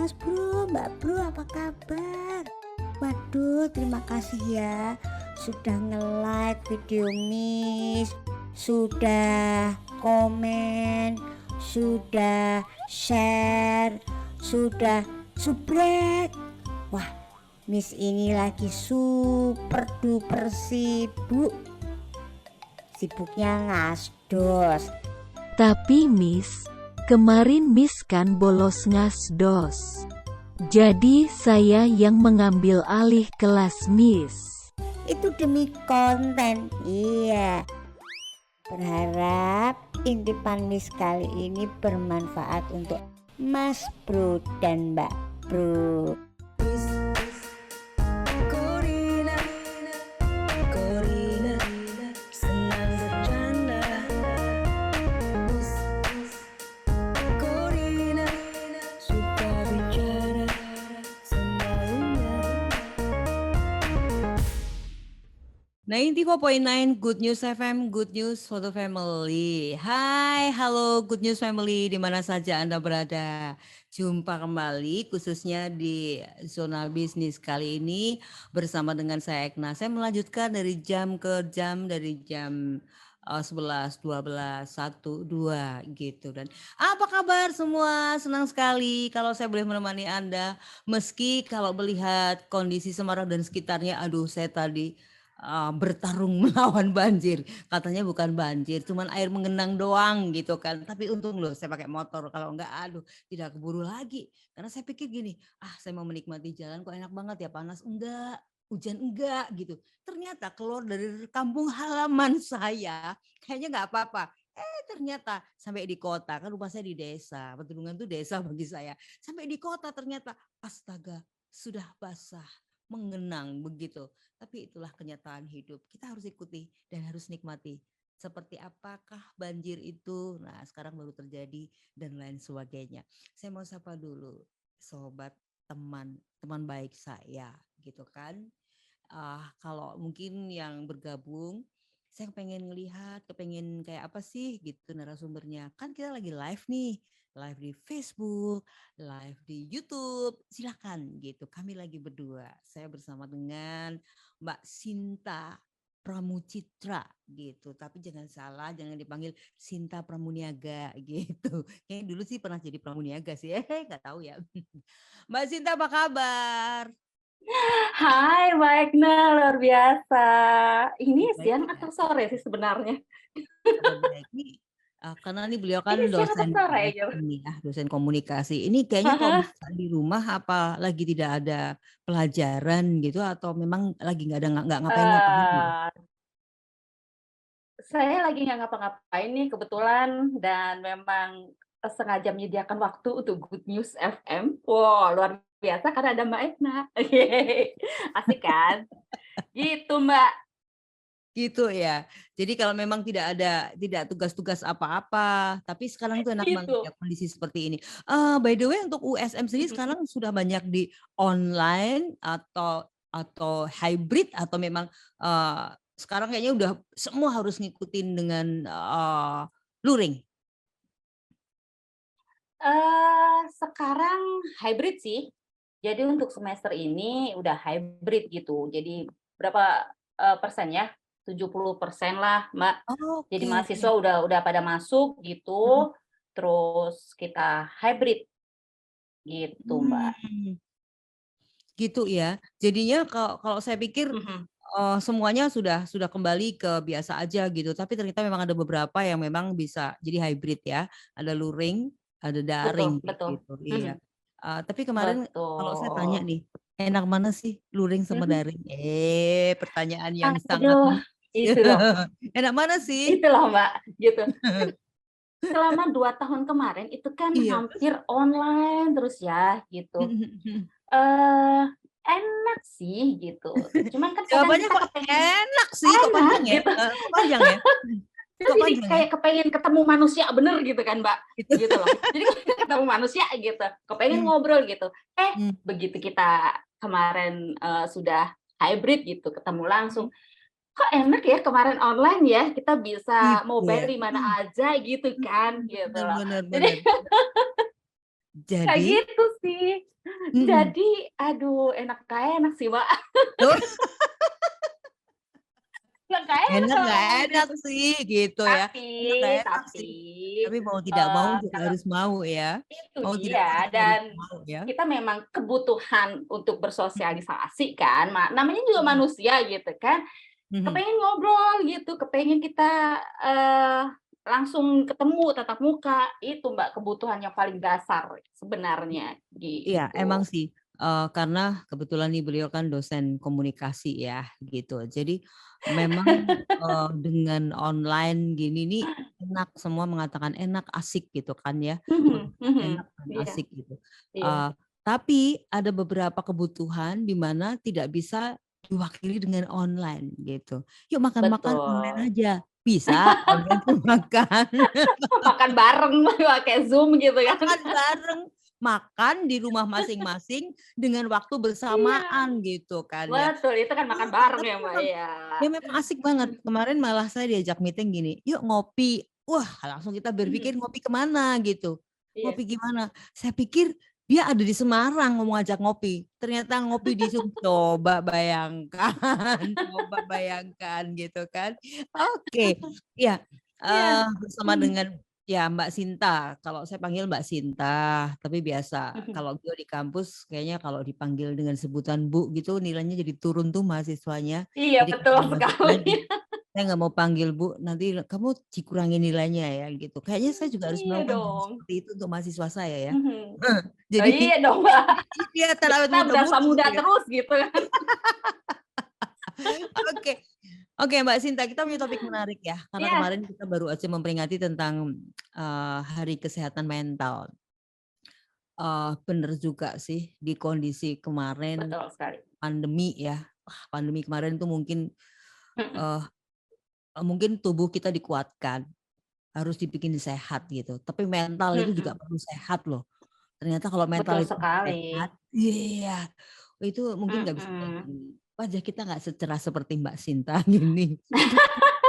Mas Bro, Mbak Bro, apa kabar? Waduh, terima kasih ya sudah nge-like video Miss, sudah komen, sudah share, sudah subrek. Wah, Miss ini lagi super duper sibuk. Sibuknya ngasdos. Tapi Miss, kemarin Miss kan bolos ngasdos. Jadi saya yang mengambil alih kelas Miss. Itu demi konten. Iya. Berharap intipan Miss kali ini bermanfaat untuk Mas Bro dan Mbak Bro. Nah, 94.9 Good News FM, Good News for the Family. Hai, halo Good News Family, di mana saja Anda berada. Jumpa kembali khususnya di Zona Bisnis kali ini bersama dengan saya Ekna. Saya melanjutkan dari jam ke jam, dari jam 11, 12, 1, 2 gitu. Dan apa kabar semua? Senang sekali kalau saya boleh menemani Anda. Meski kalau melihat kondisi Semarang dan sekitarnya, aduh saya tadi bertarung melawan banjir. Katanya bukan banjir, cuman air mengenang doang gitu kan. Tapi untung loh saya pakai motor. Kalau enggak aduh tidak keburu lagi. Karena saya pikir gini, saya mau menikmati jalan kok enak banget ya, panas enggak, hujan enggak gitu. Ternyata keluar dari kampung halaman saya kayaknya enggak apa-apa. Ternyata sampai di kota, kan rumah saya di desa. Petunungan itu desa bagi saya. Sampai di kota ternyata astaga sudah basah, mengenang begitu. Tapi itulah kenyataan hidup. Kita harus ikuti dan harus nikmati. Seperti apakah banjir itu? Nah, sekarang baru terjadi dan lain sebagainya. Saya mau sapa dulu sobat, teman baik saya gitu kan. Kalau mungkin yang bergabung, saya kepengen kayak apa sih gitu narasumbernya. Kan kita lagi live nih, live di Facebook, live di YouTube. Silakan gitu. Kami lagi berdua. Saya bersama dengan Mbak Sinta Pramucitra gitu. Tapi jangan salah, jangan dipanggil Sinta Pramuniaga gitu. Kayaknya dulu sih pernah jadi Pramuniaga sih. Nggak tahu ya. Mbak Sinta apa kabar? Hai Mbak Ekna, luar biasa. Ini Baik siang ya. atau sore sih sebenarnya? Kabar baik nih. Karena nih beliau kan Ini siang atau dosen sore gitu? ini ya, dosen komunikasi. Ini kayaknya kok bisa di rumah apa lagi tidak ada pelajaran gitu atau memang lagi nggak ngapa-ngapain ya? Eh, saya lagi nggak ngapa-ngapain nih kebetulan dan memang sengaja menyediakan waktu untuk Good News FM. Wow, luar biasa karena ada Mbak Ekna. Asik kan? Gitu Mbak. Gitu ya. Jadi kalau memang tidak tugas-tugas apa-apa, tapi sekarang itu enak banget Gitu. ya kondisi seperti ini. By the way untuk USM sendiri sekarang sudah banyak di online atau hybrid atau memang sekarang kayaknya udah semua harus ngikutin dengan luring. Sekarang hybrid sih. Jadi untuk semester ini udah hybrid gitu. Jadi berapa persen ya? 70% lah, Mbak. Jadi Oke. mahasiswa udah pada masuk gitu. Terus kita hybrid gitu, Mbak. Gitu ya. Jadinya kalau saya pikir semuanya sudah kembali ke biasa aja gitu. Tapi ternyata memang ada beberapa yang memang bisa jadi hybrid ya. Ada luring, ada daring Betul. gitu. Iya. Tapi kemarin kalau saya tanya Betul. nih, enak mana sih luring sama daring? Pertanyaan yang sangat Aduh, itu loh. enak mana sih? Itu loh, Mbak, gitu. Selama 2 tahun kemarin itu kan Iya. hampir online terus ya, gitu. Enak sih gitu, cuman kan kadang Jawabannya kita kok kepengen enak sih, kok enak panjang ya? gitu. Kok panjang ya? Kita Kok jadi panjang ya? kayak kepengen ketemu manusia bener gitu kan, Mbak, Gitu. gitu loh. Jadi ketemu manusia gitu, kepengen ngobrol gitu. Begitu kita kemarin sudah hybrid gitu, ketemu langsung, kok enak ya kemarin online ya, kita bisa Gitu mobile ya? di mana aja gitu kan, gitu loh. Benar. Jadi kayak Jadi gitu sih. Mm-mm. Jadi, aduh, enak kayak enak sih, Mbak. Tuh, Nggak kayak enak enak kalau nggak ngomong enak gitu. sih gitu ya. Tapi, Enak nggak enak tapi, sih. Tapi mau tidak mau juga kalau harus mau ya. itu Mau tidak mau dia, juga harus dan mau ya. kita memang kebutuhan untuk bersosialisasi kan, namanya juga Mm-mm. manusia gitu kan. Mm-mm. Kepengen ngobrol gitu, kepengen kita langsung ketemu tatap muka, itu Mbak kebutuhan yang paling dasar sebenarnya Iya, emang gitu. sih. Karena kebetulan nih beliau kan dosen komunikasi ya gitu. Jadi memang dengan online gini nih enak, semua mengatakan enak, asik gitu kan ya. Mengatakan enak dan Iya, asik gitu. iya, Eh, tapi ada beberapa kebutuhan di mana tidak bisa diwakili dengan online gitu. Yuk makan-makan online betul. aja. Bisa online tuh makan. Makan bareng pakai Zoom gitu kan. Makan bareng, makan di rumah masing-masing dengan waktu Iya, bersamaan gitu kan ya. betul. Itu kan makan Oh, bareng tapi ya Mbak memang ya. ya memang asik banget. Kemarin malah saya diajak meeting gini, "Yuk ngopi." Wah, langsung kita berpikir ngopi kemana gitu. Iya. Ngopi gimana? Saya pikir dia ada di Semarang mau ngajak ngopi. Ternyata ngopi di Sum. Coba bayangkan, coba bayangkan gitu kan. Oke, ya Iya. bersama dengan ya Mbak Sinta. Kalau saya panggil Mbak Sinta, tapi biasa kalau beliau di kampus kayaknya kalau dipanggil dengan sebutan Bu gitu nilainya jadi turun tuh mahasiswanya. Iya, Jadi betul kata Mbak Sinta, sekali. saya nggak mau panggil Bu, nanti kamu dikurangin nilainya ya gitu. Kayaknya saya juga harus Iya melakukan hal dong. seperti itu untuk mahasiswa saya ya. Mhm. Oh Jadi iya dong, Mbak. dia Biar terlalu kita berasa muda-mudi muda gitu ya. terus gitu kan. Oke. Oke Mbak Sinta, kita punya topik menarik ya. Karena Iya, kemarin kita baru aja memperingati tentang Hari Kesehatan Mental. Bener juga sih di kondisi kemarin betul sekali. pandemi ya. Wah, pandemi kemarin tuh mungkin Mhm. eh, mungkin tubuh kita dikuatkan, harus dibikin sehat gitu. Tapi mental itu juga Mhm. perlu sehat loh. Ternyata kalau mental Betul itu nggak sekali. sehat, iya, itu mungkin nggak bisa kayak Mhm. gini. Wajah kita nggak secerah seperti Mbak Sinta gini.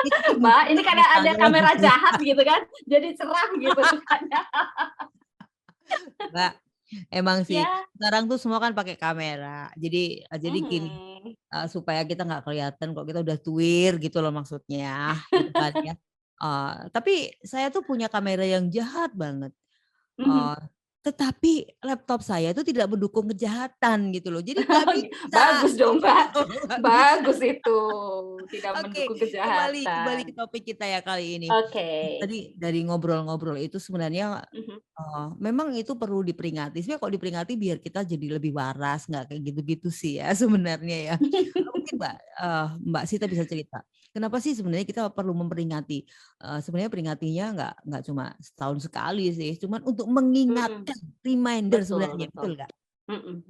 Itu Mbak, mungkin ini karena karena ada mentalnya lagi kamera kuat. jahat gitu kan, jadi cerah gitu kan ya. Mbak, emang sih Ya. sekarang tuh semua kan pakai kamera. Jadi gini, Mhm. supaya kita nggak kelihatan kok kita udah tuir gitu loh maksudnya, gitu kan ya. Tapi saya tuh punya kamera yang jahat banget. Mhm. Eee, tetapi laptop saya itu tidak mendukung kejahatan gitu loh. Jadi nggak bisa Bagus dong, gitu Mbak. loh, nggak bisa. Bagus itu, tidak Oke, mendukung kembali ke kejahatan. topik kita ya kali ini. Oke. Tadi dari ngobrol-ngobrol itu sebenarnya Mhm. memang itu perlu diperingati. Sebenarnya kalau diperingati biar kita jadi lebih waras, nggak kayak gitu-gitu sih ya sebenarnya ya. Mungkin Mbak Sita bisa cerita, kenapa sih sebenarnya kita perlu memperingati? Sebenarnya peringatinya nggak cuma setahun sekali sih, cuman untuk Mhm. mengingatkan, reminder Betul, sebenarnya, betul. betul nggak?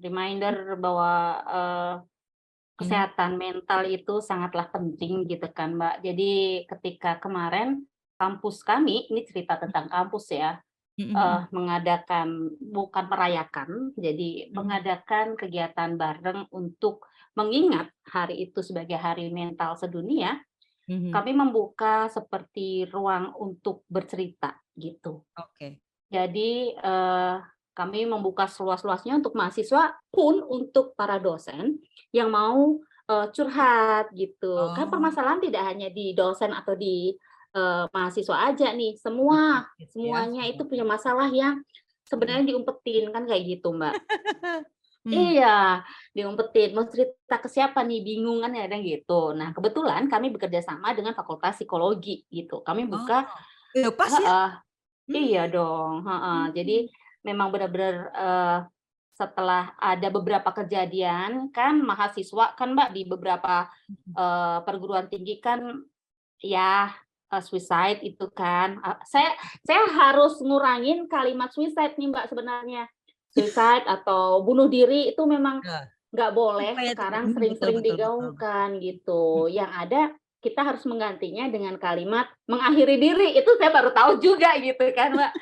Reminder bahwa, Mhm, kesehatan mental itu sangatlah penting gitu kan, Mbak. Jadi ketika kemarin kampus kami, ini cerita tentang kampus ya, mhm mhm, mengadakan bukan merayakan, jadi mhm, mengadakan kegiatan bareng untuk mengingat hari itu sebagai Hari Mental Sedunia, mhm, kami membuka seperti ruang untuk bercerita gitu. oke. Jadi, kami membuka seluas-luasnya untuk mahasiswa pun untuk para dosen yang mau, curhat gitu. Kan Oh, permasalahan tidak hanya di dosen atau di, mahasiswa aja nih, sedikit ya semuanya itu punya semuanya. masalah yang Mhm. sebenarnya diumpetin, kan kayak gitu, Mbak. Mmm, Iya, diumpetin, mau cerita ke siapa nih, bingung kan kadang gitu. Nah, kebetulan kami bekerja sama dengan Fakultas Psikologi gitu. Kami oh, buka ya pas ya. heeh. Iya Mmm, dong, heeh. Jadi mhm, memang benar-benar, setelah ada beberapa kejadian kan mahasiswa kan Mbak di beberapa, mhm. perguruan tinggi kan ya, suicide itu kan, saya harus ngurangin kalimat suicide nih Mbak sebenarnya. Suicide atau bunuh diri itu memang Nah, nggak boleh supaya tidak sekarang betul sering-sering betul betul. digaungkan Mhm. gitu. Yang ada kita harus menggantinya dengan kalimat mengakhiri diri, itu saya baru tahu juga gitu kan, Mbak.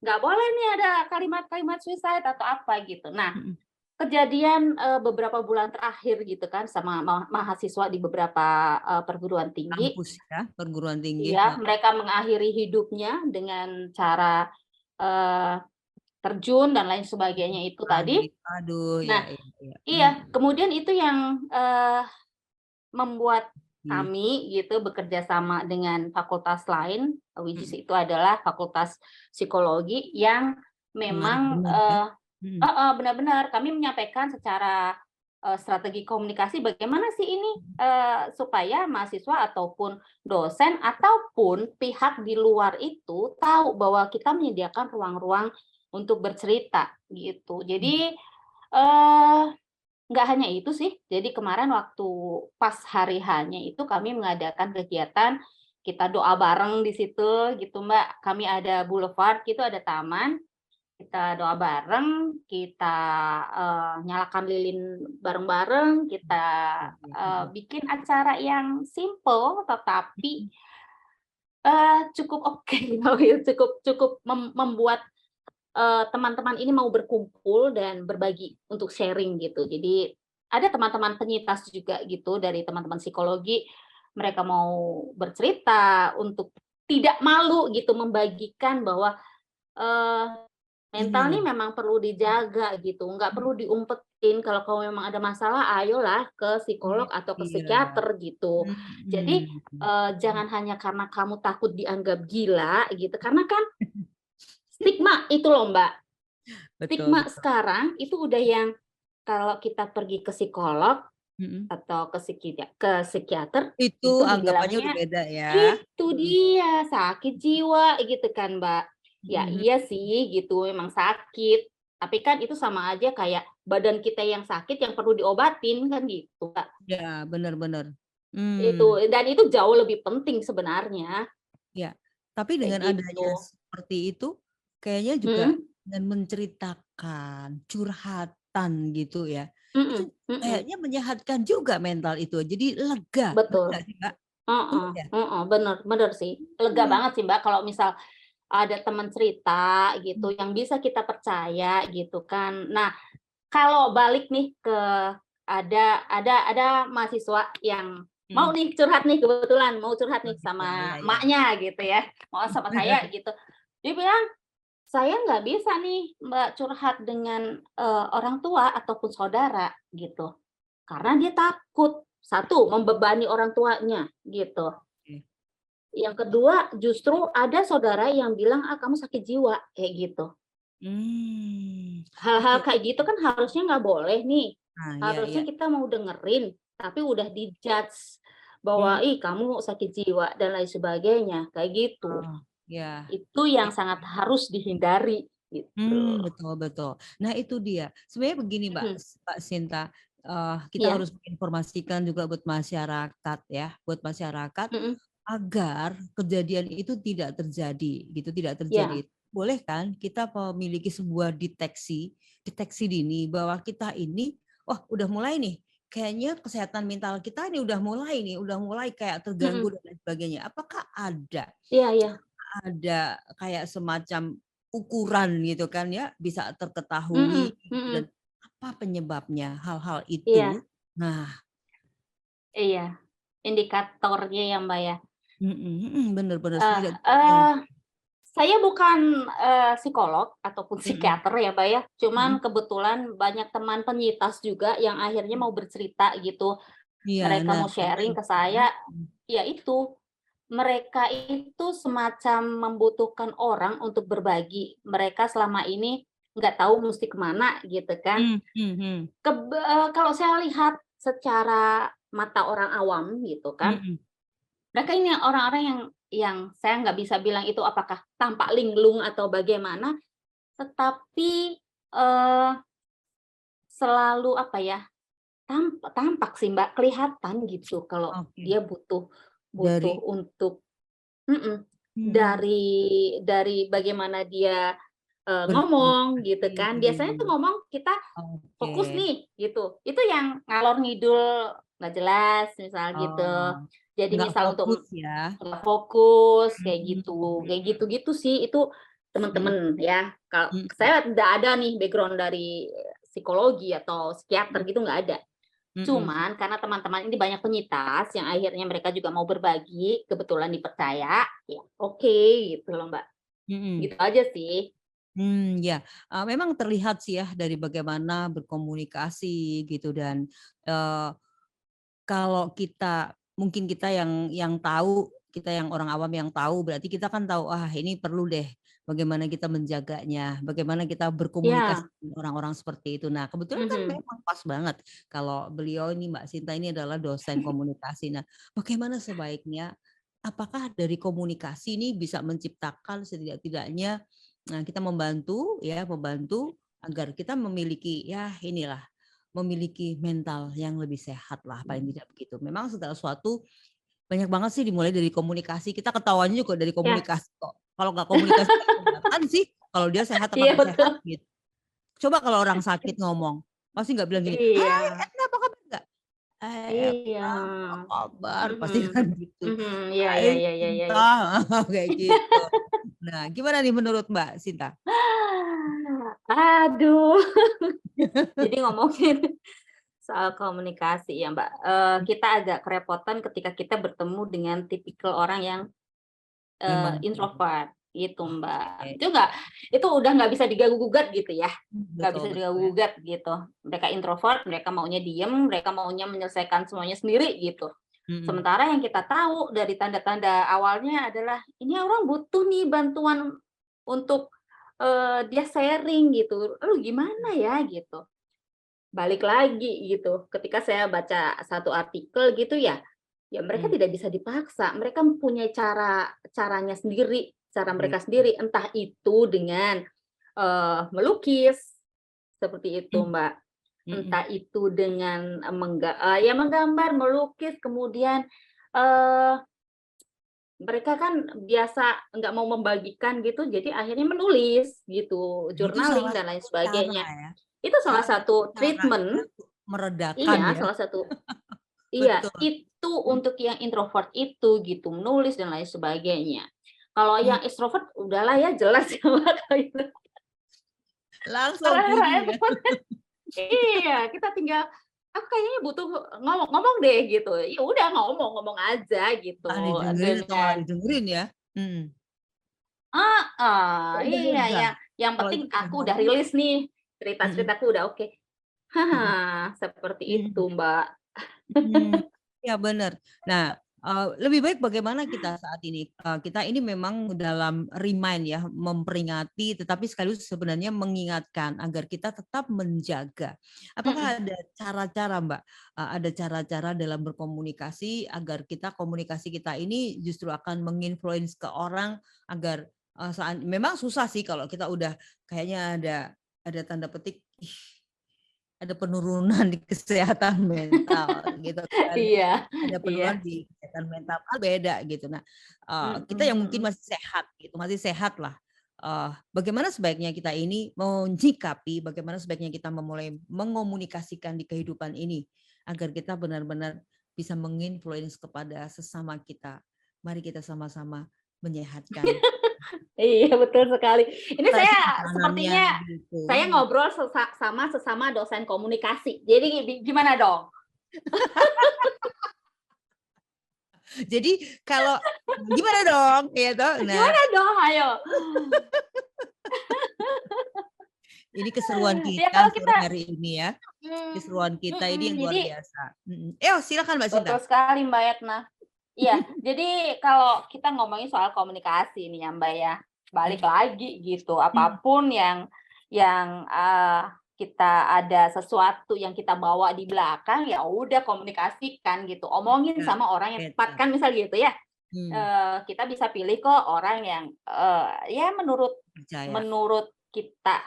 Nggak boleh nih ada kalimat-kalimat suicide atau apa gitu. Nah, Mhm. kejadian, beberapa bulan terakhir gitu kan sama mahasiswa di beberapa, perguruan tinggi, Kampus ya, perguruan tinggi, ya heeh. mereka mengakhiri hidupnya dengan cara, eee terjun dan lain sebagainya itu tadi. Panik. Aduh, Nah, ya, ya, ya. iya, kemudian itu yang membuat Ih, kami gitu bekerja sama dengan fakultas lain, which is mm, itu adalah fakultas psikologi yang menarik memang benar ya. Mm, benar-benar kami menyampaikan secara strategi komunikasi bagaimana sih ini supaya mahasiswa ataupun dosen ataupun pihak di luar itu tahu bahwa kita menyediakan ruang-ruang untuk bercerita gitu. mm. Jadi nggak hanya itu sih, jadi kemarin waktu pas hari H-nya itu kami mengadakan kegiatan, kita doa bareng di situ gitu Mbak. Kami ada boulevard gitu, ada taman, kita doa bareng, kita nyalakan lilin bareng-bareng, kita Ya, ya, mm, bikin acara yang simple tetapi cukup oke, cukup cukup membuat teman-teman ini mau berkumpul dan berbagi untuk sharing gitu. Jadi ada teman-teman penyintas juga gitu dari teman-teman psikologi, mereka mau bercerita untuk tidak malu gitu membagikan bahwa eh, ini mental loh. nih memang perlu dijaga gitu, nggak perlu diumpetin. Kalau kamu memang ada masalah, ayolah ke psikolog atau ke Iya. psikiater gitu. Jadi Mm-mm. jangan hanya karena kamu takut dianggap gila gitu, karena kan stigma itu loh Mbak. Betul, Stigma betul. sekarang itu udah yang kalau kita pergi ke psikolog Mm-mm. atau ke psikiater Itu itu anggapannya udah dibilangnya beda ya. itu Mm-mm. dia sakit jiwa gitu kan Mbak. Ya Mm-mm. iya sih gitu memang sakit. Tapi kan itu sama aja kayak badan kita yang sakit yang perlu diobatin kan gitu Mbak. Ya, benar-benar. Itu dan itu jauh lebih penting sebenarnya Ya, tapi kayak dengan gitu. adanya seperti itu, kayaknya juga Mm-mm, dengan menceritakan curhatan gitu ya, itu mm-mm, mm-mm. kayaknya menyehatkan juga mental itu. Jadi lega, benar Betul. nggak sih Mbak? Benar Heeh, ya? heeh, bener bener sih. Lega Hmm. banget sih, Mbak, kalau misal ada teman cerita gitu yang bisa kita percaya gitu kan. Nah, kalau balik nih ke ada mahasiswa yang mau Hmm. nih curhat nih kebetulan mau curhat nih Ya, sama ya, ya. emaknya gitu ya, mau sama saya gitu. Dia bilang, "Saya nggak bisa nih, Mbak, curhat dengan, orang tua ataupun saudara," gitu. Karena dia takut, satu membebani orang tuanya gitu. Oke. Yang kedua, justru ada saudara yang bilang, "Ah, kamu sakit jiwa," kayak gitu. Hal-hal Oke. kayak gitu kan harusnya nggak boleh nih. Nah, ya, Harusnya ya. kita mau dengerin, tapi udah di-judge bahwa, Hmm. "Ih, kamu sakit jiwa," dan lain sebagainya, kayak gitu. Oh, ya. Itu yang sangat harus dihindari, gitu. Betul, betul. Nah, itu dia. Sebenarnya begini, Mhm, Mbak Sinta, kita iya, harus menginformasikan juga buat masyarakat ya, buat masyarakat mhm, agar kejadian itu tidak terjadi, gitu, tidak terjadi. iya, Boleh kan kita memiliki sebuah deteksi dini bahwa kita ini, wah udah mulai nih, kayaknya kesehatan mental kita ini udah mulai kayak mhm, terganggu dan lain sebagainya. Apakah iya iya, ada kayak semacam ukuran gitu kan ya, bisa mhm terketahui gitu dan mhm, apa penyebabnya hal-hal iya itu. Nah, iya, indikatornya ya, Mbak, ya. bener bener Eh setidaknya. eee Saya bukan, psikolog ataupun Mhm, psikiater ya, Mbak, ya. mhm. Cuman kebetulan banyak teman penyintas juga yang akhirnya mau bercerita gitu. Iya, Mereka nah mau karena sharing ke itu ya. saya, ya itu, mereka itu semacam membutuhkan orang untuk berbagi. Mereka selama ini nggak tahu musti kemana gitu kan. Mhm, mhm, Kalau saya lihat secara mata orang awam gitu kan, mhm. mereka ini orang-orang yang saya nggak bisa bilang itu apakah tampak linglung atau bagaimana, tetapi, eee, selalu apa ya, tampak sih Mbak, kelihatan gitu kalau Oke. dia butuh butuh Dari untuk mhm, mmm, dari bagaimana dia, ngomong gitu berkomunikasi. kan. Biasanya tuh ngomong kita fokus Oke. nih gitu, itu yang ngalor ngidul nggak jelas misal gitu. Oh, Jadi nggak misal fokus untuk ya. nggak fokus, Mhm, kayak gitu-gitu sih, itu mhm, temen-temen ya. Kalau mhm, saya nggak ada nih background dari psikologi atau psikiater mhm, gitu, nggak ada. mhm, Cuman karena teman-teman ini banyak penyintas yang akhirnya mereka juga mau berbagi, kebetulan dipercaya, ya oke gitu loh Mbak, mhm. gitu aja sih. Ya, memang terlihat sih ya dari bagaimana berkomunikasi gitu dan, eee, kalau mungkin kita yang tahu, kita yang orang awam yang tahu berarti kita kan tahu, ah ini perlu deh bagaimana kita menjaganya, bagaimana kita berkomunikasi Ya. dengan orang-orang seperti itu. Nah kebetulan kan Mhm. memang pas banget kalau beliau ini Mbak Sinta ini adalah dosen komunikasi. Nah bagaimana sebaiknya, apakah dari komunikasi ini bisa menciptakan setidak-tidaknya, nah kita membantu agar kita memiliki ya inilah memiliki mental yang lebih sehat lah paling tidak begitu. Memang segala sesuatu banyak banget sih dimulai dari komunikasi. Kita ketawanya juga dari Ya. komunikasi kok. Kalau nggak komunikasi nggak kelihatan sih kalau dia sehat apa Iya nggak sehat betul. gitu. Coba kalau orang sakit ngomong, pasti nggak bilang gini, Iya. "Hai Etna apa kabar?" Nggak, "Hai Iya. Etna apa kabar?" Pasti Mhm. kan gitu. Mhm. Iya "Hai iya iya iya iya Sinta," iya. kayak gitu. Nah gimana nih menurut Mbak Sinta? Aduh. Jadi ngomongin soal komunikasi ya, Mbak, kita agak kerepotan ketika kita bertemu dengan tipikal orang yang, Memang introvert, gitu, Mbak. oke. Itu udah nggak bisa diganggu-gugat gitu ya, nggak bisa Betul betul ya. diganggu-gugat gitu. Mereka introvert, mereka maunya diem, mereka maunya menyelesaikan semuanya sendiri gitu. Mhm. Sementara yang kita tahu dari tanda-tanda awalnya adalah, ini orang butuh nih bantuan untuk, dia sharing gitu, "Lu gimana ya?" Gitu. Balik lagi gitu, ketika saya baca satu artikel gitu ya, ya mereka Mmm, tidak bisa dipaksa, mereka punya caranya sendiri, cara mereka gitu. sendiri, entah itu dengan, melukis, seperti itu, Mmm, Mbak. mhm. Entah itu dengan, ya menggambar, melukis, kemudian, eee, mereka kan biasa nggak mau membagikan gitu, jadi akhirnya menulis gitu, Nah, itu journaling salah dan lain satu cara sebagainya. ya, Itu salah salah satu satu caranya treatment. untuk meredakan Iya, ya. salah satu. Iya, Betul. itu Mhm, untuk yang introvert itu gitu, menulis dan lain sebagainya. Kalau mmm, yang extrovert udahlah ya jelas ya Mbak, kalau itu langsung orang bunyi ya. extrovert iya, kita tinggal, "Aku kayaknya butuh ngomong ngomong deh," gitu. Ya udah ngomong aja Entah gitu didengerin atau malah dengan didengerin ya. Mhm. heeh, Oh udah iya, lega, yang kalau penting itu udah aku udah ngomong rilis nih, mhm cerita-ceritaku udah oke. mhm Seperti itu, mhm. Mbak. Mhm, iya bener. Nah, lebih baik bagaimana kita saat ini, kita ini memang dalam remind ya, memperingati tetapi sekaligus sebenarnya mengingatkan agar kita tetap menjaga. Mhm. Apakah ada cara-cara Mbak, ada cara-cara dalam berkomunikasi agar komunikasi kita ini justru akan menginfluence ke orang agar, saat memang susah sih kalau kita udah kayaknya ada tanda petik, ih ada penurunan di kesehatan mental gitu kan, Iya ada iya. penurunan di kesehatan mental kan beda gitu. Nah, Mhm kita yang mungkin mhm. masih sehat gitu, masih sehatlah, bagaimana sebaiknya kita ini menyikapi, bagaimana sebaiknya kita memulai mengomunikasikan di kehidupan ini, agar kita benar-benar bisa menginfluence kepada sesama kita. Mari kita sama-sama menyehatkan. Iya, betul sekali. Ini Mbak sih saya saranannya sepertinya gitu? saya ngobrol sama sesama dosen komunikasi. Jadi gimana dong? Jadi kalau gimana dong gitu. Nah, Gimana dong? Ayo. ini keseruan Ya kita kalau sore kita hari ini ya, mmm, keseruan kita ini yang luar jadi biasa. Silakan Mbak Sinta. betul sekali Mbak Yatna. Iya, jadi kalau kita ngomongin soal komunikasi nih ya Mbak ya, balik Mhm lagi gitu, mhm, apapun yang, kita ada sesuatu yang kita bawa di belakang, ya udah komunikasikan gitu, omongin ya, sama orang yang tepat betul. kan misal gitu ya. Mmm, Kita bisa pilih kok orang yang, ya menurut percaya. menurut kita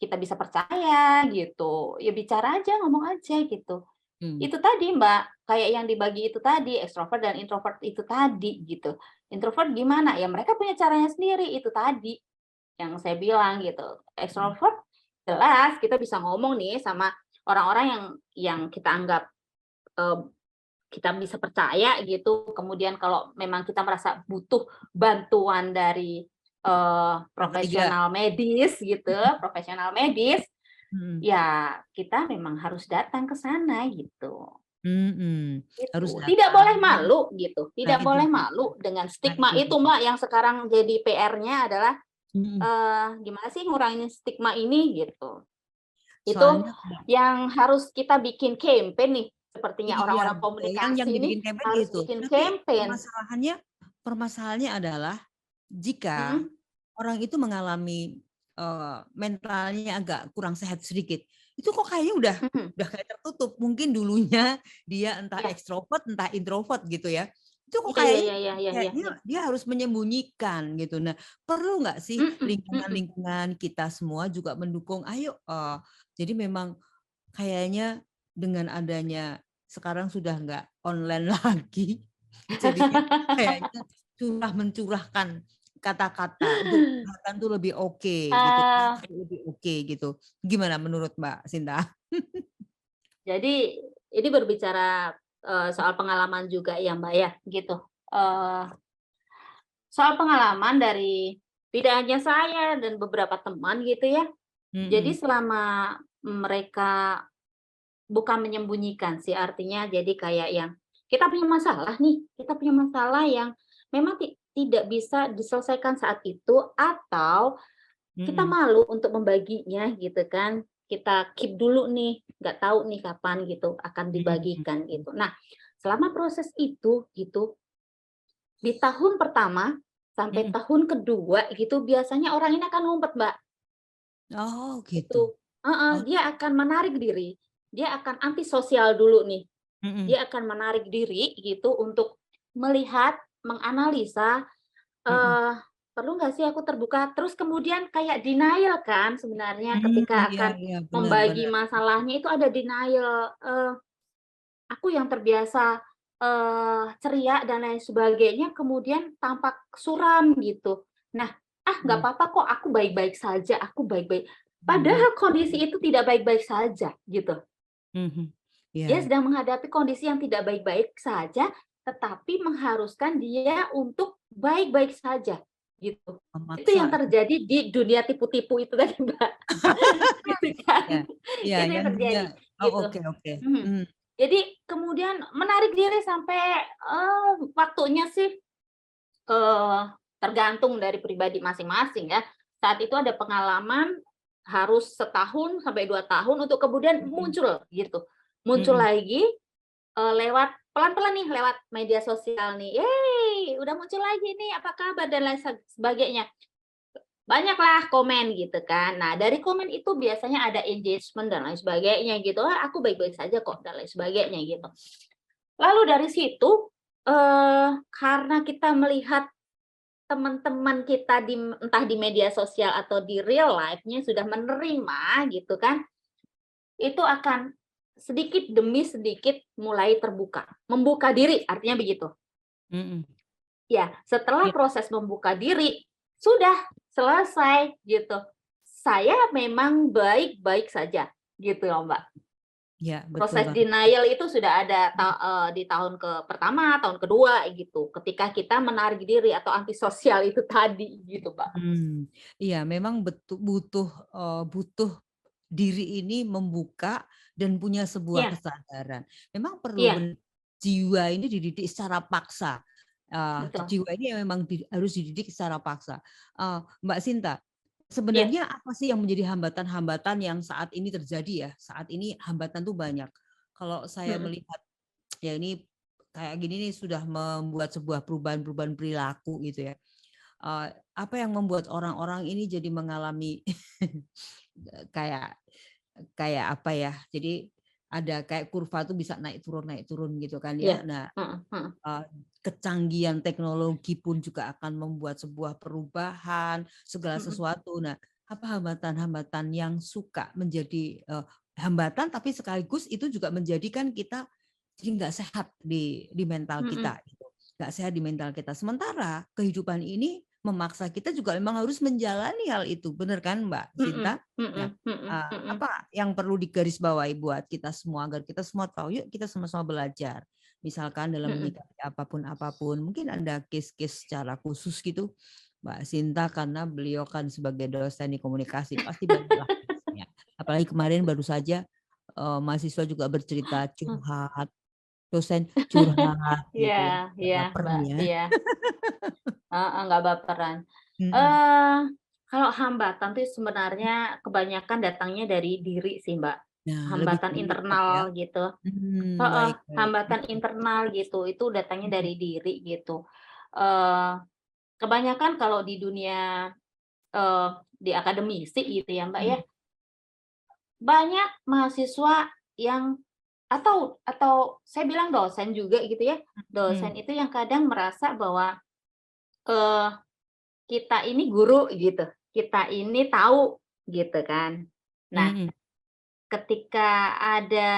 kita bisa percaya gitu, ya bicara aja, ngomong aja gitu. Mmm, Itu tadi Mbak, kayak yang dibagi itu tadi, ekstrovert dan introvert itu tadi gitu. Introvert gimana? Ya mereka punya caranya sendiri, itu tadi yang saya bilang gitu. mhm, Ekstrovert jelas kita bisa ngomong nih sama orang-orang yang kita anggap, eee, kita bisa percaya gitu, kemudian kalau memang kita merasa butuh bantuan dari, yang ketiga. profesional medis, Mhm ya kita memang harus datang ke sana gitu. mhm, harus Gitu, tidak datang. boleh malu gitu, Nah tidak itu boleh dia, malu dengan nah stigma itu itu dia. Mbak, yang sekarang jadi PR-nya adalah Mhm. Gimana sih ngurangin stigma ini gitu. Itu Soalnya yang harus kita bikin campaign nih, sepertinya iya, orang-orang betul, yang komunikasi ini dibikin campaign harus itu. bikin Tapi campaign. permasalahannya adalah jika Mhm, orang itu mengalami, mentalnya agak kurang sehat sedikit, itu kok kayaknya mhm. udah kayak tertutup. Mungkin dulunya dia entah Iya, ekstrovert, entah introvert gitu ya. Itu kok iya iya kayaknya iya iya iya iya kayaknya iya. dia harus menyembunyikan gitu. Nah, perlu nggak sih Mhm mhm. lingkungan-lingkungan kita semua juga mendukung, "Ayo," jadi memang kayaknya dengan adanya sekarang sudah nggak online lagi, jadinya kayaknya mencurahkan kata-kata untuk curhatan tuh lebih oke gitu, Eee, lebih oke gitu. Gimana menurut Mbak Sinta? jadi ini berbicara, soal pengalaman juga ya, Mbak, ya, gitu. Eee, Soal pengalaman dari tidak hanya saya dan beberapa teman gitu ya. Jadi Mhm, selama mereka bukan menyembunyikan sih, artinya jadi kayak yang, kita punya masalah nih, kita punya masalah yang memang tidak bisa diselesaikan saat itu, atau kita mhm, malu untuk membaginya gitu kan, kita keep dulu nih, nggak tahu nih kapan gitu akan mhm, dibagikan mhm. gitu. Nah, selama proses itu gitu, di tahun pertama sampai Mhm. tahun kedua gitu, biasanya orang ini akan ngumpet, Mbak. Oh gitu. Itu heeh, Oh, dia akan menarik diri, dia akan antisosial dulu nih. mhm, Dia akan menarik diri gitu untuk melihat, menganalisa, mhm. eee, "Perlu nggak sih aku terbuka?" Terus kemudian kayak denial kan sebenarnya ketika Iya akan iya, benar membagi benar. masalahnya itu ada denial, aku yang terbiasa, ceria dan lain sebagainya kemudian tampak suram gitu. Nah, "Ah, nggak Mhm, apa-apa kok, aku baik-baik saja, aku baik-baik." mhm, Padahal kondisi itu tidak baik-baik saja gitu. mhm. Dia Iya, sedang menghadapi kondisi yang tidak baik-baik saja, tetapi mengharuskan dia untuk baik-baik saja, gitu. Itu yang memaksa. terjadi di dunia tipu-tipu itu tadi, Mbak, gitu kan. Ya, iya Itu yang yang dunia terjadi, oh gitu. oke oke. Mhm. Mhm, Jadi kemudian menarik diri sampai, waktunya sih, eee, tergantung dari pribadi masing-masing ya. Saat itu ada pengalaman harus setahun sampai 2 tahun untuk kemudian mhm, muncul, gitu. Muncul mhm. lagi, lewat pelan-pelan nih, lewat media sosial nih, "Yeay, udah muncul lagi nih, apa kabar?" Dan lain sebagainya. Banyaklah komen gitu kan. Nah, dari komen itu biasanya ada engagement dan lain sebagainya gitu, "Ah, aku baik-baik saja kok," dan lain sebagainya gitu. Lalu dari situ, karena kita melihat teman-teman kita entah di media sosial atau di real life-nya sudah menerima gitu kan, itu akan sedikit demi sedikit mulai terbuka, membuka diri, artinya begitu. Mhm. Ya, setelah Iya proses membuka diri, sudah selesai gitu. Saya memang baik-baik saja, gitu loh, Mbak. iya, betul Proses banget. denial itu sudah ada di tahun pertama, tahun kedua gitu, ketika kita menarik diri atau antisosial itu tadi, gitu, Mbak. Iya memang butuh, butuh diri ini membuka dan punya sebuah Iya kesadaran. Memang perlu iya, jiwa ini dididik secara paksa, betul. jiwa ini memang harus dididik secara paksa. Mbak Sinta, Iya, sebenarnya apa sih yang menjadi hambatan-hambatan yang saat ini terjadi ya? Saat ini hambatan tuh banyak. Kalau saya mhm, melihat, ya ini kayak gini nih sudah membuat sebuah perubahan-perubahan perilaku gitu ya. Apa yang membuat orang-orang ini jadi mengalami kayak kayak apa ya, jadi ada kayak kurva tuh bisa naik turun gitu kan iya, ya. Nah, heeh heeh, eee, kecanggihan teknologi pun juga akan membuat sebuah perubahan, segala mhm, sesuatu. Nah, apa hambatan-hambatan yang suka menjadi, hambatan tapi sekaligus itu juga menjadikan kita jadi nggak sehat di mental mhm, kita gitu, nggak sehat di mental kita. Sementara kehidupan ini memaksa kita juga memang harus menjalani hal itu, bener kan Mbak mhm Sinta? Nah, mhm mhm mhm, apa yang perlu digarisbawahi buat kita semua agar kita semua tahu, yuk kita sama-sama belajar. Misalkan dalam mhm. menyikapi apapun, mungkin ada case-case secara khusus gitu, Mbak Sinta karena beliau kan sebagai dosen di komunikasi pasti banyaklah case-nya. Apalagi kemarin baru saja, mahasiswa juga bercerita curhat, dosen curhat Iya gitu, nggak iya, baperan Mbak, ya. iya, heeh, nggak baperan. Mhm, Eee Kalau hambatan tuh sebenarnya kebanyakan datangnya dari diri sih, Mbak. Nah, lebih Hambatan ke diri tetap ya. internal gitu. Heeh, Baik baik. hambatan internal gitu, itu datangnya dari diri gitu. Eee, Kebanyakan kalau di dunia, di akademisi gitu ya, Mbak, ya, Mhm, banyak mahasiswa yang atau saya bilang dosen juga gitu ya, mhm, dosen itu yang kadang merasa bahwa, eee, kita ini guru gitu, kita ini tahu gitu kan. Nah, mhm, ketika ada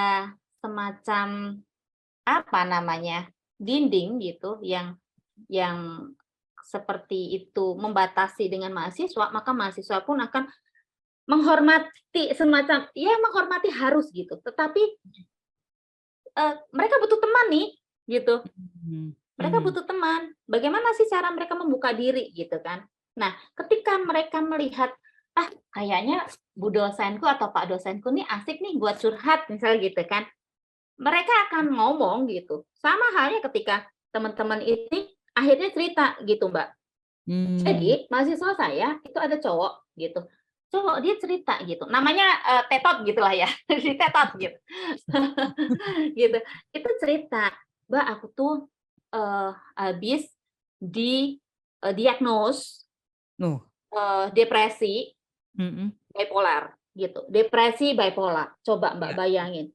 semacam, apa namanya, dinding gitu yang seperti itu membatasi dengan mahasiswa, maka mahasiswa pun akan menghormati semacam ya menghormati harus gitu, tetapi, mereka butuh teman nih, gitu. mhm, Mereka mhm. butuh teman. Bagaimana sih cara mereka membuka diri gitu kan. Nah, ketika mereka melihat, "Ah, kayaknya bu dosenku atau pak dosenku nih asik nih buat curhat," misalnya gitu kan. Mereka akan ngomong gitu. Sama halnya ketika teman-teman ini akhirnya cerita gitu, Mbak. Mmm, Jadi mahasiswa saya itu ada cowok gitu. Cowok dia cerita gitu, namanya, Tetot gitulah ya, si Tetot gitu. Gitu. Itu cerita, "Mbak, aku tuh, habis didiagnos, oh, depresi mhm, bipolar," gitu. Depresi bipolar, coba Mbak iya, bayangin.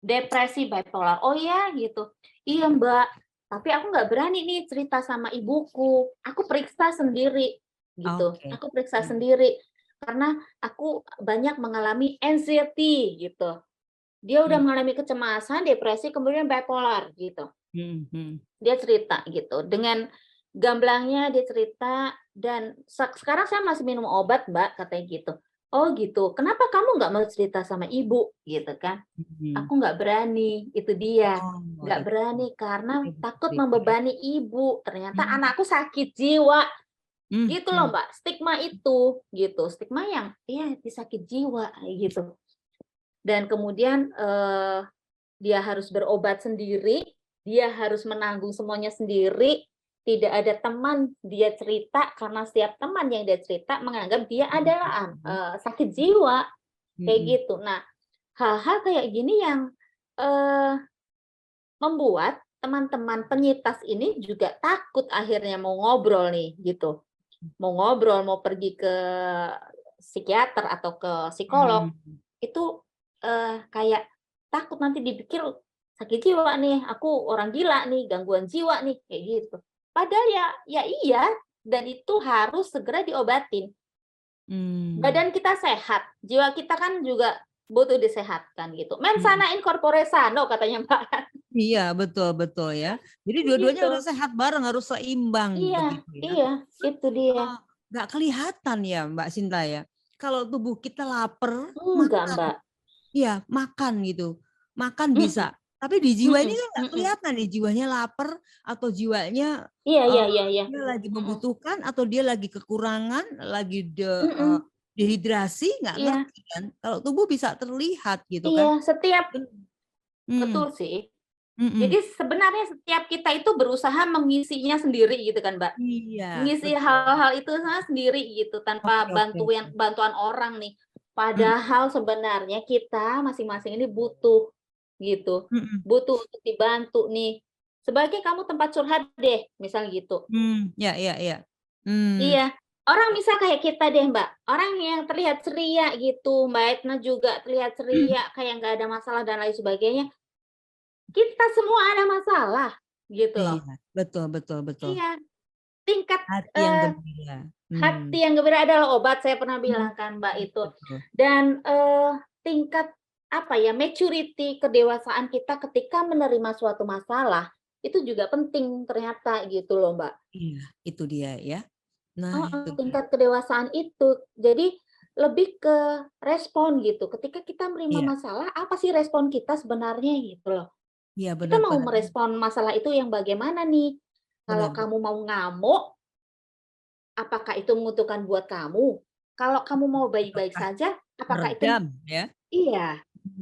Depresi bipolar. "Oh ya?" Gitu. "Iya, Mbak, tapi aku nggak berani nih cerita sama ibuku. Aku periksa sendiri," gitu. oke, "Aku periksa mhm, sendiri, karena aku banyak mengalami anxiety," gitu. Dia udah mmm, mengalami kecemasan, depresi, kemudian bipolar, gitu. mhm, mhm, Dia cerita gitu, dengan gamblangnya dia cerita dan "Sekarang saya masih minum obat, Mbak," katanya gitu. "Oh gitu, kenapa kamu nggak mau cerita sama ibu?" Gitu kan. mhm. "Aku nggak berani," itu dia. Oh, "Nggak itu. berani karena Dia butuh takut cerita ya. membebani ibu, ternyata Mmm, anakku sakit jiwa." Gitu loh, mhm, Mbak, stigma itu, gitu. Stigma yang, iya, dia sakit jiwa, kayak gitu. Dan kemudian, dia harus berobat sendiri, dia harus menanggung semuanya sendiri, tidak ada teman dia cerita karena setiap teman yang dia cerita menganggap dia adalah, mhm, sakit jiwa, kayak mhm, gitu. Nah, hal-hal kayak gini yang, eee, membuat teman-teman penyintas ini juga takut akhirnya mau ngobrol nih, gitu. Mau ngobrol, mau pergi ke psikiater atau ke psikolog, mmm, itu, kayak takut nanti dipikir sakit jiwa nih, aku orang gila nih, gangguan jiwa nih, kayak gitu. Padahal ya ya iya, dan itu harus segera diobatin. mmm. Badan kita sehat, jiwa kita kan juga butuh disehatkan gitu. "Mens Mhm. sana in corpore sano," katanya Mbak. Iya, betul betul ya. Jadi dua-duanya Gitu. harus sehat bareng, harus seimbang Iya begitu ya. iya, itu dia. Heeh, nggak kelihatan ya Mbak Sinta ya, kalau tubuh kita lapar, Enggak, makan. Mbak. Iya, makan gitu. Makan bisa, Mhm tapi di jiwa ini mhm kan nggak mhm. kelihatan nih jiwanya lapar atau jiwanya, Iya iya eee, iya iya. dia lagi Mhm membutuhkan atau dia lagi kekurangan, lagi mhm. dehidrasi, nggak Iya ngerti kan. Kalau tubuh bisa terlihat gitu kan. iya, Ben mmm, betul sih. mhm. Jadi sebenarnya setiap kita itu berusaha mengisinya sendiri gitu kan, Mbak. Iya, Mengisi betul. hal-hal itu semua sendiri gitu, tanpa Oke oke oke. bantuan orang nih. Mhm Padahal sebenarnya kita masing-masing ini butuh, gitu. mhm. Butuh untuk dibantu nih. Sebagai kamu tempat curhat deh, misal gitu. Iya iya iya. Mmm, Iya, orang misal kayak kita deh, Mbak, orang yang terlihat ceria gitu, Mbak Etna juga terlihat ceria, kayak nggak ada masalah dan lain sebagainya, kita semua ada masalah, gitu loh. iya, betul betul betul. Iya, tingkat, Hati yang eee, gembira. hati yang gembira adalah obat, saya pernah Mmm, bilang kan, Mbak, itu. betul. Dan, tingkat, apa ya, maturity, kedewasaan kita ketika menerima suatu masalah, itu juga penting ternyata, gitu loh, Mbak. Iya, itu dia ya. Nah, Heeh, itu dia. tingkat kedewasaan itu. Jadi lebih ke respon gitu. Ketika kita menerima Iya masalah, apa sih respon kita sebenarnya gitu loh. iya, Kita benar mau Pak. merespon masalah itu yang bagaimana nih? Kalau Benar betul. kamu mau ngamuk, apakah itu menguntungkan buat kamu? Kalau kamu mau baik-baik Ataukah saja, apakah itu meredam ya? iya,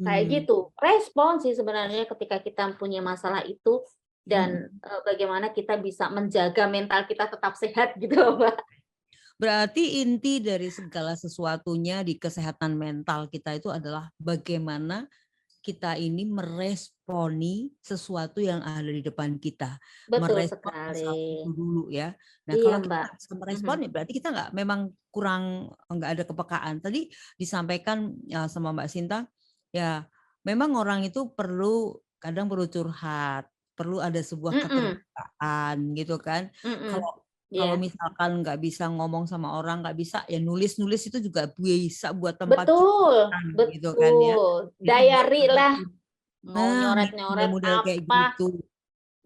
kayak Mmm, gitu. Respon sih sebenarnya ketika kita punya masalah itu dan, mhm. bagaimana kita bisa menjaga mental kita tetap sehat gitu loh, Mbak. Berarti inti dari segala sesuatunya di kesehatan mental kita itu adalah bagaimana kita ini meresponi sesuatu yang ada di depan kita, Betul merespon masalah sekali. itu dulu ya. Nah, Iya, kalau kita Mbak. nggak bisa merespon, ya berarti kita nggak memang kurang nggak ada kepekaan. Tadi disampaikan ya sama Mbak Sinta, ya memang orang itu kadang perlu curhat, perlu ada sebuah Mhm, keterbukaan gitu kan. mhm. Kalau kalau Iya, misalkan nggak bisa ngomong sama orang, nggak bisa ya nulis-nulis itu juga bisa buat tempat betul, curhatan gitu kan ya. betul. Itu buat Diary tempat lah, mau nah, nyoret-nyoret model-model kayak apa. gitu.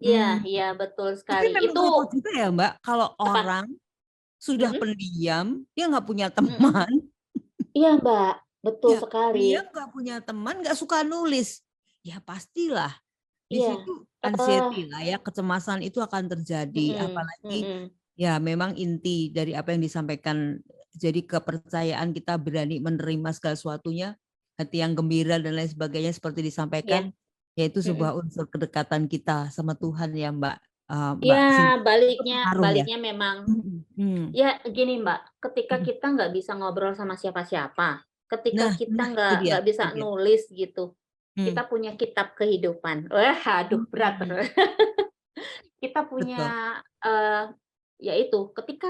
Iya, Hmm. iya betul Tapi sekali. memang Itu repot juga ya Mbak, kalau apa? orang sudah Mhm, pendiam, dia nggak punya mhm. teman, Iya, Mbak, betul ya sekali. dia nggak punya teman, nggak suka nulis. Ya pastilah di Iya, situ eh, anxiety lah ya, kecemasan itu akan terjadi. mhm, Apalagi mhm. ya memang inti dari apa yang disampaikan. Jadi kepercayaan kita berani menerima segala sesuatunya, hati yang gembira dan lain sebagainya seperti Iya, disampaikan, yaitu mhm. sebuah unsur kedekatan kita sama Tuhan ya Mbak, Iya, Mbak Sinta. Itu baliknya pengaruh ya. baliknya memang Mhm, mhm, ya gini, Mbak, ketika mhm. kita nggak bisa ngobrol sama siapa-siapa, ketika Nah, kita itu dia, nggak bisa itu dia. nulis gitu, kita Hmm, punya kitab kehidupan. Wah, aduh berat. mhm, Kita betul. punya, ya itu, ketika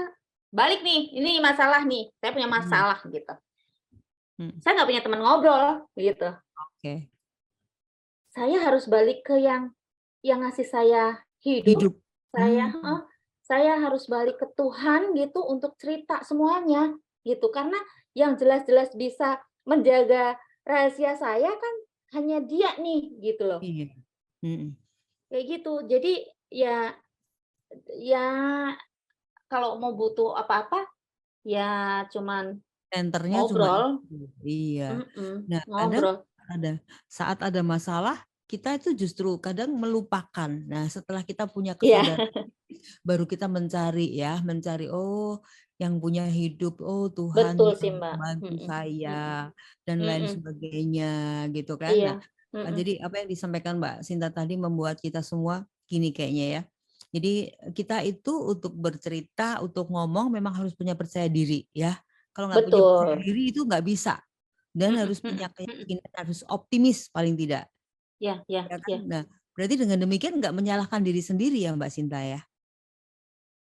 balik nih, ini masalah nih, saya punya Mhm, masalah gitu. mhm. Saya nggak punya teman ngobrol gitu. Oke. Saya harus balik ke yang ngasih saya hidup, Hidup. Hmm, saya harus balik ke Tuhan gitu untuk cerita semuanya gitu. Karena yang jelas-jelas bisa menjaga rahasia saya kan hanya Dia nih gitu loh, iya. Mhm. kayak gitu. Jadi ya ya kalau mau butuh apa-apa ya cuman Senternya cuma ngobrol, itu. Iya. Nah, kadang ngobrol. ada saat ada masalah, kita itu justru kadang melupakan. Nah, setelah kita punya Iya, kesadaran, baru kita mencari, oh yang punya hidup, oh Tuhan betul yang sih, Mbak. membantu Mhm, mhm, saya, dan lain mhm, sebagainya gitu kan. Nah, iya, mhm, jadi apa yang disampaikan Mbak Sinta tadi membuat kita semua gini kayaknya ya. Jadi kita itu untuk bercerita, untuk ngomong memang harus punya percaya diri ya. Kalau nggak punya percaya betul. diri itu nggak bisa. Dan Mhm, harus punya mhm, mhm. keyakinan, harus optimis paling tidak. Iya, iya, Ya kan? iya. Nah, berarti dengan demikian nggak menyalahkan diri sendiri ya Mbak Sinta ya?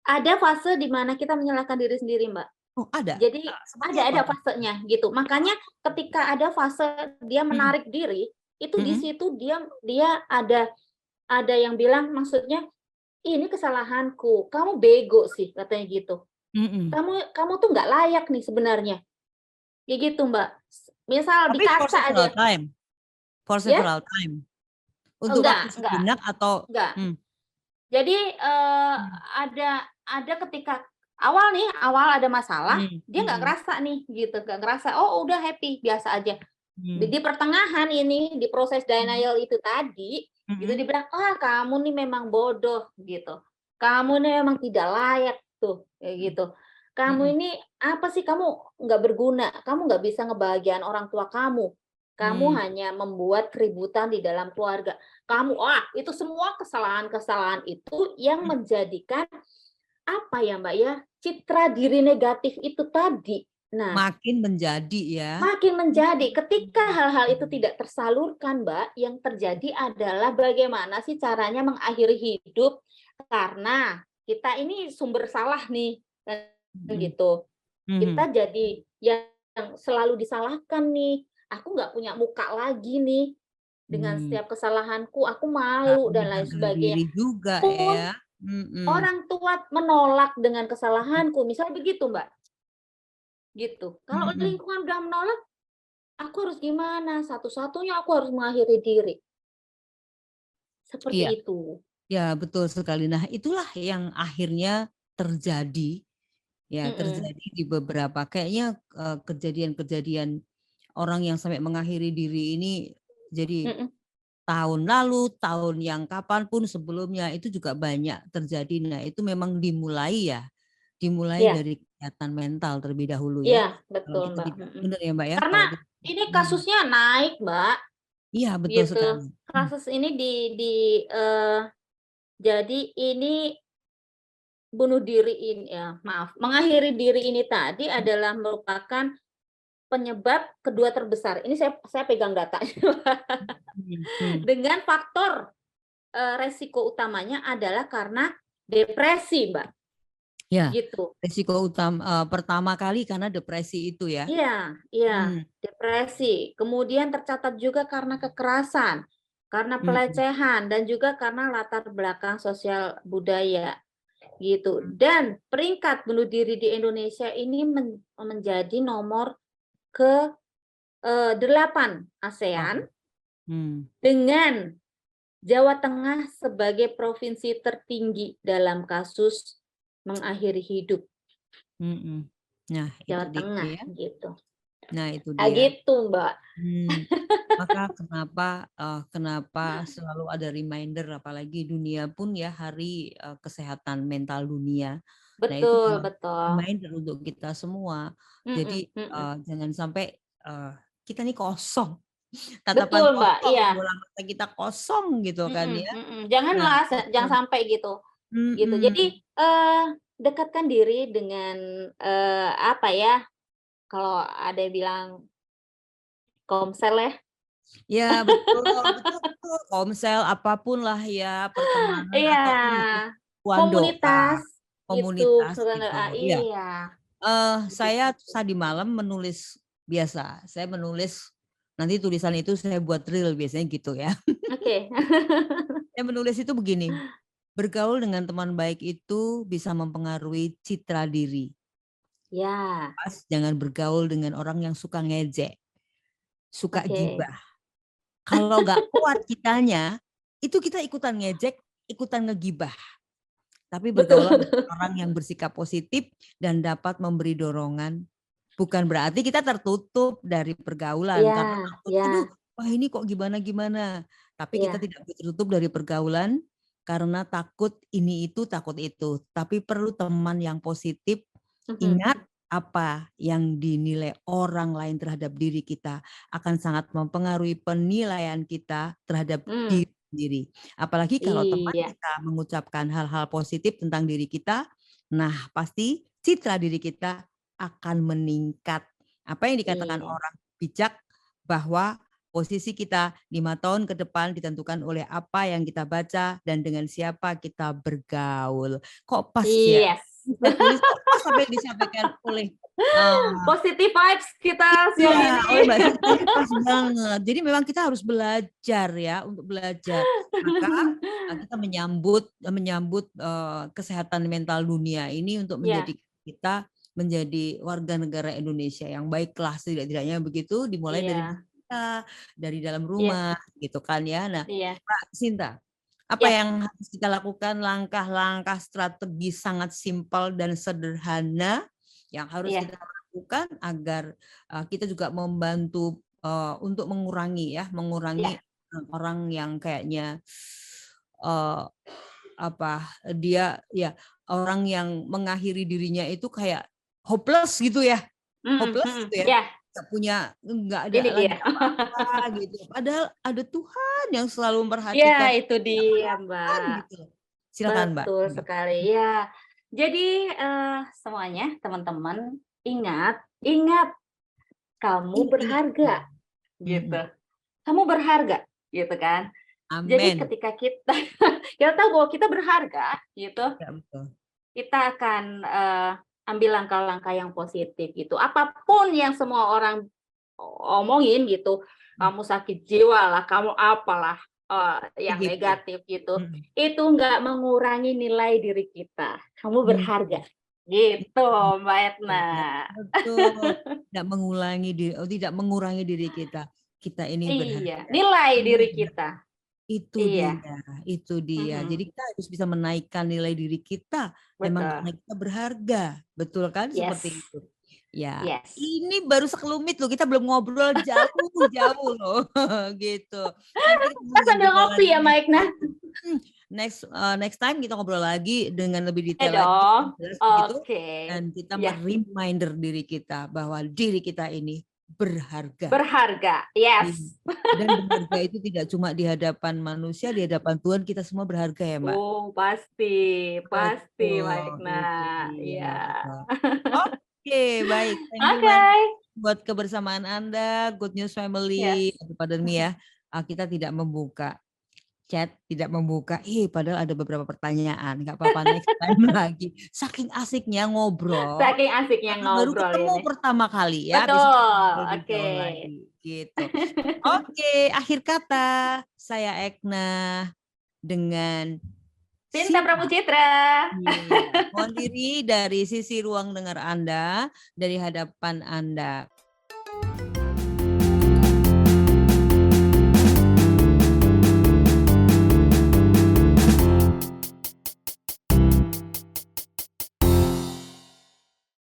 Ada fase di mana kita menyalahkan diri sendiri, Mbak. Oh ada? Jadi Seperti apa ada tuh? fasenya gitu. Makanya ketika ada fase dia Mhm, menarik diri, itu di mhm, situ dia dia ada yang bilang maksudnya, "Ini kesalahanku, kamu bego sih," katanya gitu. mhm. Kamu tuh nggak layak nih sebenarnya." Kayak gitu, Mbak. Misal Tapi for dikaca several aja, time? For ya? several time? Untuk waktu Enggak, sejenak atau enggak. mmm, Jadi, mmm, ada ketika awal ada masalah, mmm, dia nggak mhm, ngerasa nih, gitu, nggak ngerasa, oh udah happy, biasa aja. mmm, Di pertengahan ini, di proses mhm, denial itu tadi, gitu, mhm, dibilang, "Ah, kamu nih memang bodoh," gitu. "Kamu nih memang tidak layak tuh," kayak gitu. "Kamu mhm, ini apa sih, kamu nggak berguna, kamu nggak bisa ngebahagiain orang tua kamu. Kamu mmm, hanya membuat keributan di dalam keluarga. Kamu" itu semua kesalahan-kesalahan itu yang mhm. menjadikan, apa ya, Mbak, ya, citra diri negatif itu tadi. Nah, Makin menjadi ya? makin menjadi, ketika hal-hal itu Mhm. tidak tersalurkan, Mbak, yang terjadi adalah bagaimana sih caranya mengakhiri hidup, karena kita ini sumber salah nih, kan Mhm, gitu. Kita mhm. jadi yang selalu disalahkan nih, aku nggak punya muka lagi nih, dengan Mmm, setiap kesalahanku, aku nggak malu punya dan lain harga sebagainya. diri juga Pun ya? Mhm, orang tua menolak dengan kesalahanku, misal begitu, Mbak, gitu. Kalau mhm. lingkungan udah menolak, aku harus gimana? Satu-satunya aku harus mengakhiri diri, seperti Iya. itu. Ya, betul sekali. Nah, itulah yang akhirnya terjadi, ya Mhm, terjadi di beberapa kayaknya, kejadian-kejadian orang yang sampai mengakhiri diri ini jadi mhm, tahun lalu, tahun yang kapan pun sebelumnya itu juga banyak terjadi. Nah, itu memang dimulai iya, dari kesehatan mental terlebih dahulu ya. iya, Kalau betul, kita Mbak, tidak mhm. benar ya, Mbak, ya? Karena Kalau kita ini mhm, kasusnya naik, Mbak, iya betul gitu. sekali. Kasus ini eee, jadi ini bunuh diri ini ya, maaf, mengakhiri diri ini tadi adalah merupakan penyebab kedua terbesar. Ini saya pegang datanya. Dengan faktor resiko utamanya adalah karena depresi, Mbak. Ya, Gitu. resiko utama pertama kali karena depresi itu ya. Iya, depresi. Kemudian tercatat juga karena kekerasan, karena pelecehan, dan juga karena latar belakang sosial budaya. Gitu. Dan peringkat bunuh diri di Indonesia ini menjadi nomor ke-8 ASEAN dengan Jawa Tengah sebagai provinsi tertinggi dalam kasus mengakhiri hidup. Nah, Jawa itu Tengah dia. gitu. Nah, itu Kayak dia. gitu, Mbak. Maka kenapa selalu ada reminder, apalagi dunia pun ya Hari Kesehatan Mental Dunia. Nah, itu Betul, betul. reminder untuk kita semua. Jadi jangan sampai kita nih kosong. Tatapan Betul, Mbak. kosong, Iya. bola mata kita kosong gitu kan ya. Janganlah, jangan sampai gitu. Gitu. Jadi dekatkan diri dengan apa ya? Kalau ada yang bilang komsel ya. Ya betul, betul. Komsel apapun lah ya, pertemanan Iya. ataupun itu Komunitas komunitas gitu. gitu. Iya. Saya tadi malam menulis biasa. Saya menulis, nanti tulisan itu saya buat reel biasanya gitu ya. Oke. Saya menulis itu begini. Bergaul dengan teman baik itu bisa mempengaruhi citra diri. Ya. Jangan bergaul dengan orang yang suka ngejek, suka gibah. Oke. Kalau nggak kuat kitanya, itu kita ikutan ngejek, ikutan ngegibah. Tapi bergaul dengan orang yang bersikap positif dan dapat memberi dorongan. Bukan berarti kita tertutup dari pergaulan. Karena takut, aduh, wah ini kok gimana-gimana. Tapi kita tidak tertutup dari pergaulan karena takut ini itu, takut itu. Tapi perlu teman yang positif. Ingat apa yang dinilai orang lain terhadap diri kita akan sangat mempengaruhi penilaian kita terhadap diri sendiri. Apalagi kalau teman kita mengucapkan hal-hal positif tentang diri kita, nah pasti citra diri kita akan meningkat. Apa yang dikatakan orang bijak bahwa posisi kita 5 tahun ke depan ditentukan oleh apa yang kita baca dan dengan siapa kita bergaul. Kok pas ya? Saya tulis kok sampai disampaikan oleh positive vibes kita siang ini. Oleh Mbak Sinta ini pas banget. Jadi memang kita harus belajar ya, untuk belajar. Maka kita menyambut kesehatan mental dunia ini untuk menjadi kita menjadi warga negara Indonesia yang baiklah, setidaknya begitu, dimulai dari kita, dari dalam rumah gitu kan ya. Nah, Mbak Sinta, apa yang harus kita lakukan, langkah-langkah strategi sangat simpel dan sederhana yang harus kita lakukan agar kita juga membantu untuk mengurangi orang yang kayaknya orang yang mengakhiri dirinya itu kayak hopeless gitu ya, nggak ada lagi apa-apa gitu. Padahal ada Tuhan yang selalu memperhatikan. Ya, itu dia, Mbak. Gitu. Silakan, Mbak. Betul sekali. Ya. Jadi semuanya teman-teman ingat kamu berharga. Gitu. Kamu berharga, gitu kan? Amen. Jadi ketika kita tahu bahwa kita berharga, gitu. Ya, betul. Kita akan ambil langkah-langkah yang positif gitu. Apapun yang semua orang omongin gitu, kamu sakit jiwa lah, kamu apalah yang negatif gitu, itu nggak mengurangi nilai diri kita. Kamu berharga, gitu Mbak Etna. Betul. Tidak mengurangi diri kita. Kita ini berharga. Nilai diri kita. Itu dia. Jadi kita harus bisa menaikkan nilai diri kita. Memang karena kita berharga, betul kan? Seperti itu. Ya, ini baru sekelumit loh. Kita belum ngobrol jauh loh, gitu. Kita sambil ngopi ya, Mbak Ekna. Next time kita ngobrol lagi dengan lebih detail lagi. Dan kita reminder diri kita bahwa diri kita ini berharga. Berharga, yes. Dan berharga itu tidak cuma di hadapan manusia, di hadapan Tuhan kita semua berharga ya Mbak. Oh, pasti Betul, Mbak Ekna. itu dia. Iya. Oke, baik. Thank you Oke. banyak buat kebersamaan Anda, Good News Family. Yes. Pak Darmi ya, kita tidak membuka chat, tidak membuka. Padahal ada beberapa pertanyaan. Nggak apa-apa, next time lagi. Saking asiknya ngobrol. Saking asiknya Baru ngobrol ketemu ini. pertama kali ya. Betul. Habis itu ngobrol lebih Oke. jauh lagi, gitu. Oke, akhir kata saya Ekna dengan Sinta Pramucitra. Mohon diri dari sisi ruang dengar Anda, dari hadapan Anda.